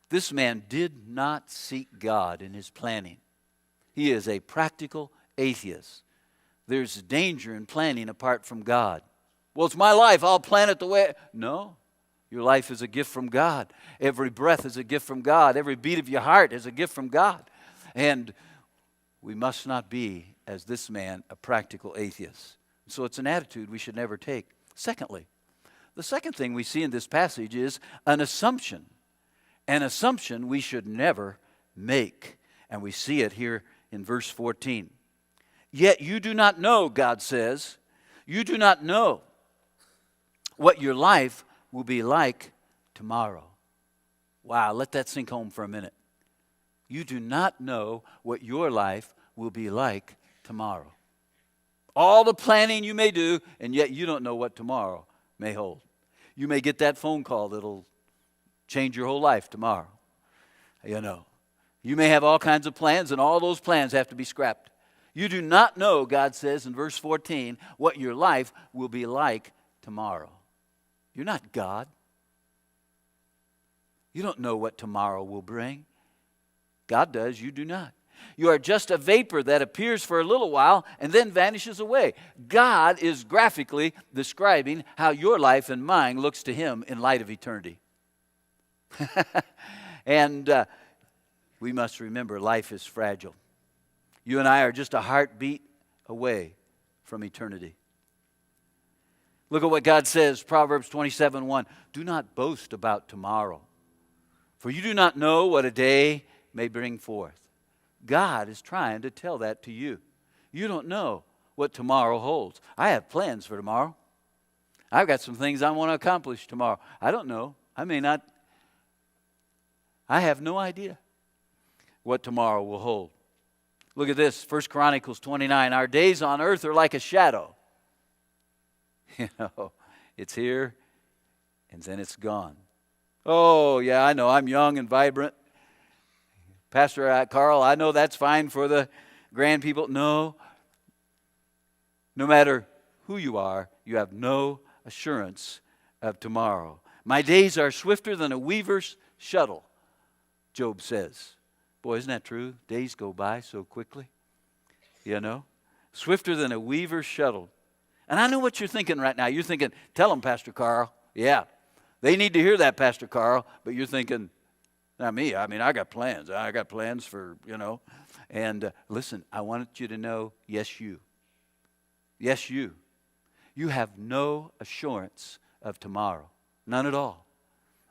This man did not seek God in his planning. He is a practical atheist. There's danger in planning apart from God. Well, it's my life. I'll plan it the way. No. Your life is a gift from God. Every breath is a gift from God. Every beat of your heart is a gift from God. And we must not be, as this man, a practical atheist. So it's an attitude we should never take. Secondly, the second thing we see in this passage is an assumption. An assumption we should never make. And we see it here in verse 14. Yet you do not know, God says, you do not know what your life will be like tomorrow. Wow, let that sink home for a minute. You do not know what your life will be like tomorrow. All the planning you may do, and yet you don't know what tomorrow may hold. You may get that phone call that'll change your whole life tomorrow. You know, you may have all kinds of plans, and all those plans have to be scrapped. You do not know, God says in verse 14, what your life will be like tomorrow. You're not God. You don't know what tomorrow will bring. God does, you do not. You are just a vapor that appears for a little while and then vanishes away. God is graphically describing how your life and mine looks to Him in light of eternity. And we must remember life is fragile. You and I are just a heartbeat away from eternity. Look at what God says, Proverbs 27:1. Do not boast about tomorrow, for you do not know what a day may bring forth. God is trying to tell that to you. You don't know what tomorrow holds. I have plans for tomorrow. I've got some things I want to accomplish tomorrow. I don't know. I may not. I have no idea what tomorrow will hold. Look at this, 1 Chronicles 29. Our days on earth are like a shadow. You know, it's here and then it's gone. Oh, yeah, I know. I'm young and vibrant. Pastor Carl, I know that's fine for the grand people. No. No matter who you are, you have no assurance of tomorrow. My days are swifter than a weaver's shuttle, Job says. Boy, isn't that true? Days go by so quickly. You know? Swifter than a weaver's shuttle. And I know what you're thinking right now. You're thinking, tell them, Pastor Carl. Yeah, they need to hear that, Pastor Carl. But you're thinking, not me. I mean, I got plans. I got plans for, you know. And listen, I want you to know, yes, you. Yes, you. You have no assurance of tomorrow. None at all.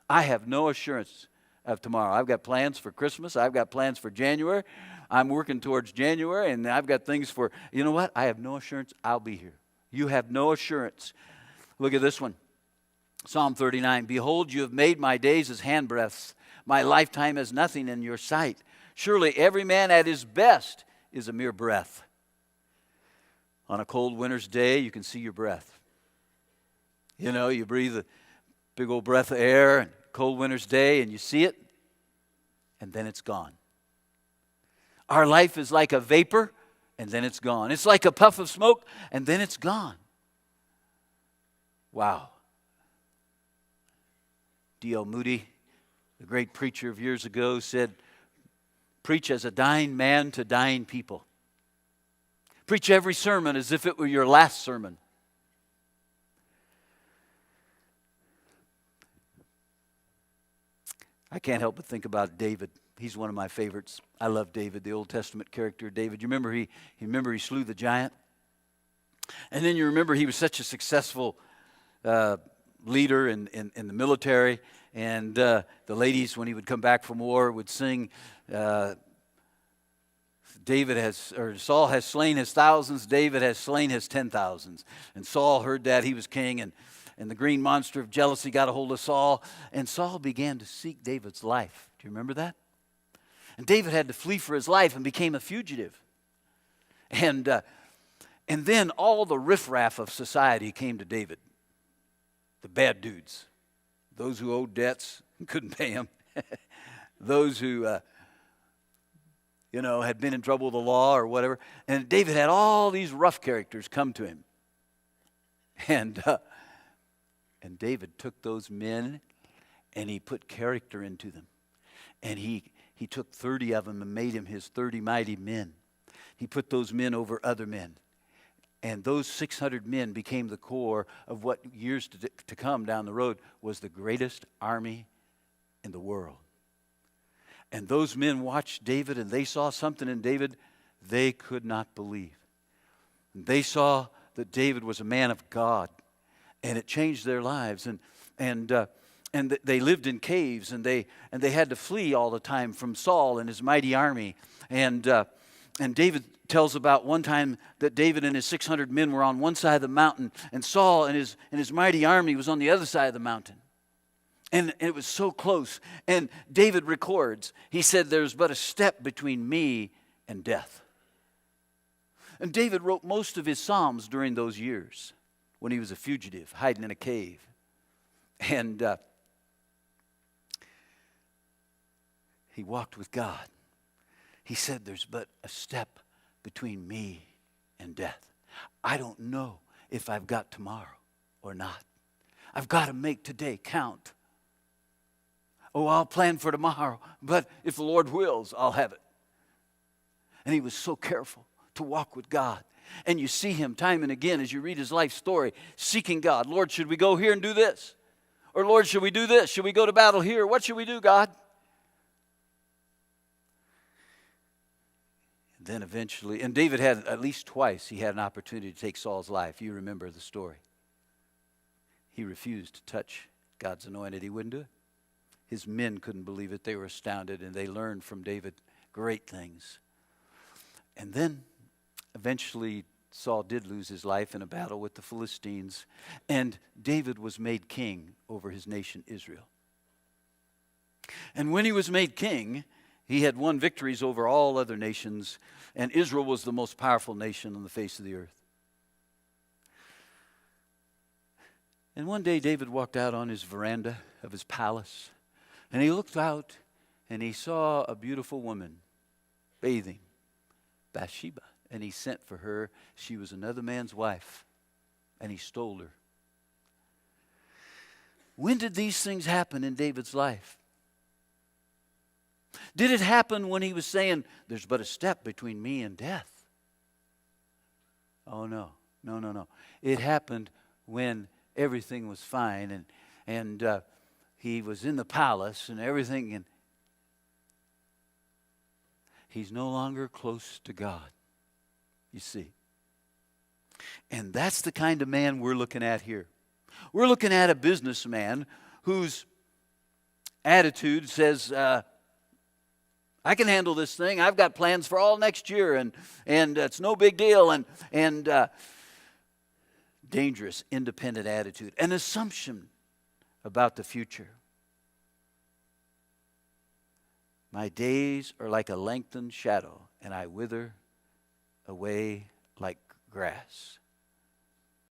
I have no assurance of tomorrow. I've got plans for Christmas. I've got plans for January. I'm working towards January, and I've got things for, you know what? I have no assurance I'll be here. You have no assurance. Look at this one. Psalm 39. Behold, you have made my days as handbreadths, my lifetime as nothing in your sight. Surely every man at his best is a mere breath. On a cold winter's day, you can see your breath. You know, you breathe a big old breath of air, and cold winter's day, and you see it, and then it's gone. Our life is like a vapor, and then it's gone. It's like a puff of smoke, and then it's gone. Wow. D.L. Moody, the great preacher of years ago, said, preach as a dying man to dying people. Preach every sermon as if it were your last sermon. I can't help but think about David. He's one of my favorites. I love David, the Old Testament character David. You remember he slew the giant? And then you remember he was such a successful leader in the military. And the ladies, when he would come back from war, would sing, Saul has slain his thousands, David has slain his 10,000s. And Saul heard that, he was king, and the green monster of jealousy got a hold of Saul, and Saul began to seek David's life. Do you remember that? And David had to flee for his life and became a fugitive. And then all the riffraff of society came to David. The bad dudes. Those who owed debts and couldn't pay them. Those who, had been in trouble with the law or whatever. And David had all these rough characters come to him. And David took those men and he put character into them. And he took 30 of them and made him his 30 mighty men. He put those men over other men. And those 600 men became the core of what years to come down the road was the greatest army in the world. And those men watched David, and they saw something in David they could not believe. And they saw that David was a man of God, and it changed their lives. And they lived in caves, and they had to flee all the time from Saul and his mighty army. And David tells about one time that David and his 600 men were on one side of the mountain, and Saul and his mighty army was on the other side of the mountain. And it was so close. And David records, he said, "There's but a step between me and death." And David wrote most of his Psalms during those years when he was a fugitive, hiding in a cave. And he walked with God. He said, "There's but a step between me and death. I don't know if I've got tomorrow or not. I've got to make today count. Oh, I'll plan for tomorrow, but if the Lord wills, I'll have it." And he was so careful to walk with God. And you see him time and again as you read his life story, seeking God. "Lord, should we go here and do this? Or Lord, should we do this? Should we go to battle here? What should we do, God?" And then eventually, and David had at least twice, he had an opportunity to take Saul's life. You remember the story. He refused to touch God's anointed. He wouldn't do it. His men couldn't believe it. They were astounded, and they learned from David great things. And then, eventually, Saul did lose his life in a battle with the Philistines, and David was made king over his nation, Israel. And when he was made king, he had won victories over all other nations, and Israel was the most powerful nation on the face of the earth. And one day, David walked out on his veranda of his palace, and he looked out, and he saw a beautiful woman bathing, Bathsheba. And he sent for her. She was another man's wife, and he stole her. When did these things happen in David's life? Did it happen when he was saying, "There's but a step between me and death"? Oh, no. No. It happened when everything was fine, and he was in the palace and everything, and he's no longer close to God, you see. And that's the kind of man we're looking at here. We're looking at a businessman whose attitude says, "I can handle this thing. I've got plans for all next year, and it's no big deal." And dangerous, independent attitude, an assumption about the future. "My days are like a lengthened shadow, and I wither away like grass."